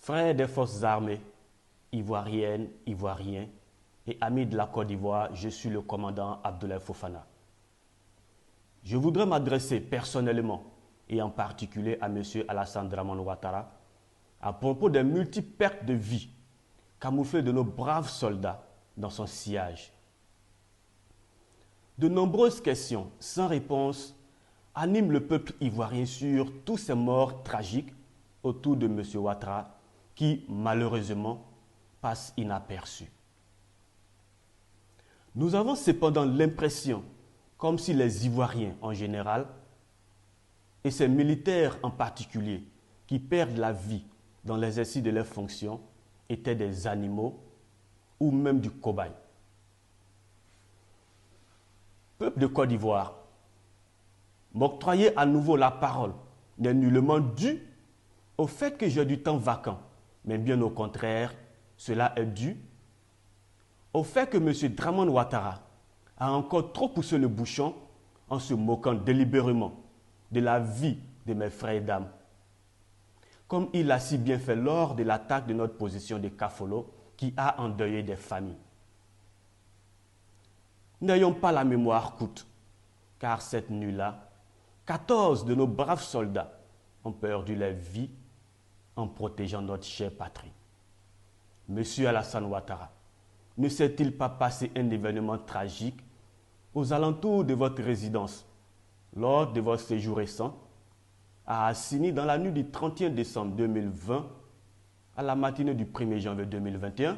Frères des forces armées, ivoiriennes, ivoiriens et amis de la Côte d'Ivoire, je suis le commandant Abdoulaye Fofana. Je voudrais m'adresser personnellement et en particulier à M. Alassane Dramane Ouattara à propos des multiples pertes de vie camouflées de nos braves soldats dans son sillage. De nombreuses questions sans réponse animent le peuple ivoirien sur tous ces morts tragiques autour de M. Ouattara qui, malheureusement, passent inaperçus. Nous avons cependant l'impression, comme si les Ivoiriens en général, et ces militaires en particulier, qui perdent la vie dans l'exercice de leurs fonctions, étaient des animaux ou même du cobaye. Peuple de Côte d'Ivoire, m'octroyer à nouveau la parole n'est nullement dû au fait que j'ai du temps vacant, mais bien au contraire, cela est dû au fait que M. Dramane Ouattara a encore trop poussé le bouchon en se moquant délibérément de la vie de mes frères et dames, comme il l'a si bien fait lors de l'attaque de notre position de Kafolo qui a endeuillé des familles. N'ayons pas la mémoire courte, car cette nuit-là, 14 de nos braves soldats ont perdu leur vie en protégeant notre chère patrie. Monsieur Alassane Ouattara, ne s'est-il pas passé un événement tragique aux alentours de votre résidence lors de votre séjour récent à Assini dans la nuit du 31 décembre 2020 à la matinée du 1er janvier 2021?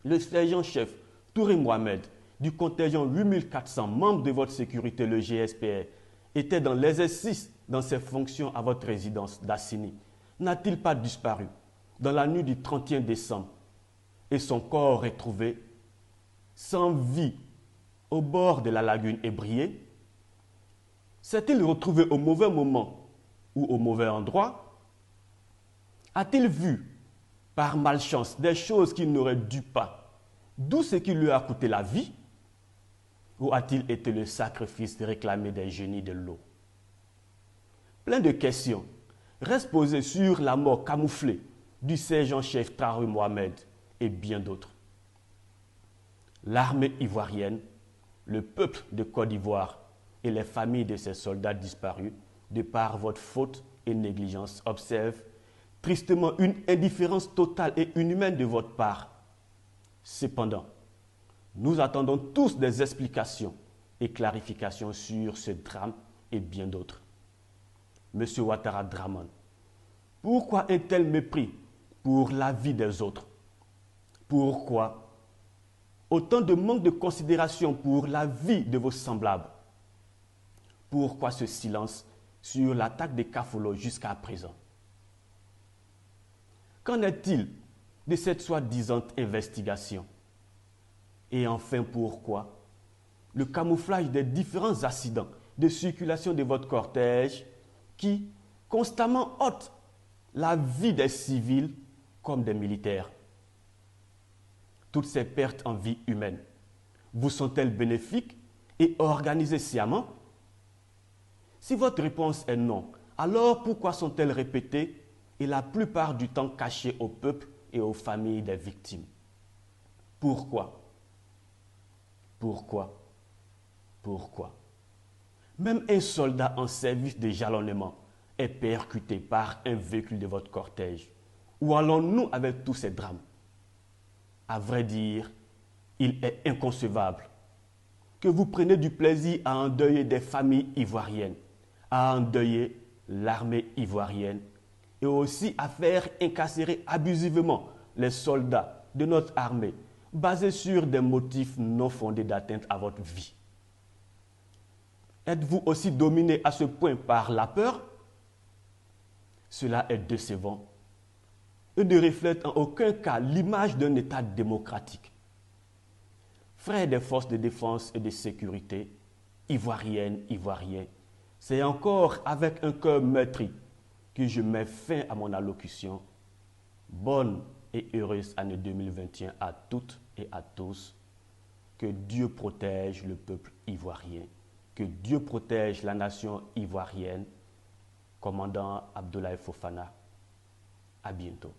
Le sergent-chef Touré Mohamed du contingent 8400 membres de votre sécurité, le GSPR, était dans l'exercice dans ses fonctions à votre résidence d'Assini. N'a-t-il pas disparu dans la nuit du 31 décembre et son corps retrouvé sans vie au bord de la lagune ébriée? S'est-il retrouvé au mauvais moment ou au mauvais endroit? A-t-il vu, par malchance, des choses qu'il n'aurait dû pas, d'où ce qui lui a coûté la vie? Ou a-t-il été le sacrifice réclamé des génies de l'eau? Plein de questions restent posées sur la mort camouflée du sergent-chef Touré Mohamed et bien d'autres. L'armée ivoirienne, le peuple de Côte d'Ivoire et les familles de ces soldats disparus, de par votre faute et négligence, observent tristement une indifférence totale et inhumaine de votre part. Cependant, nous attendons tous des explications et clarifications sur ce drame et bien d'autres. Monsieur Ouattara Dramane, pourquoi un tel mépris pour la vie des autres? Pourquoi autant de manque de considération pour la vie de vos semblables? Pourquoi ce silence sur l'attaque des Kafolo jusqu'à présent? Qu'en est-il de cette soi-disant investigation? Et enfin, pourquoi le camouflage des différents accidents de circulation de votre cortège qui constamment ôtent la vie des civils comme des militaires? Toutes ces pertes en vie humaine vous sont-elles bénéfiques et organisées sciemment? Si votre réponse est non, alors pourquoi sont-elles répétées et la plupart du temps cachées au peuple et aux familles des victimes? Pourquoi? Pourquoi? Pourquoi? Même un soldat en service de jalonnement est percuté par un véhicule de votre cortège. Où allons-nous avec tous ces drames? À vrai dire, il est inconcevable que vous preniez du plaisir à endeuiller des familles ivoiriennes, à endeuiller l'armée ivoirienne et aussi à faire incarcérer abusivement les soldats de notre armée basés sur des motifs non fondés d'atteinte à votre vie. Êtes-vous aussi dominé à ce point par la peur? Cela est décevant et ne reflète en aucun cas l'image d'un État démocratique. Frères des forces de défense et de sécurité, ivoiriennes, ivoiriens, c'est encore avec un cœur meurtri que je mets fin à mon allocution. Bonne et heureuse année 2021 à toutes et à tous. Que Dieu protège le peuple ivoirien. Que Dieu protège la nation ivoirienne. Commandant Abdoulaye Fofana. À bientôt.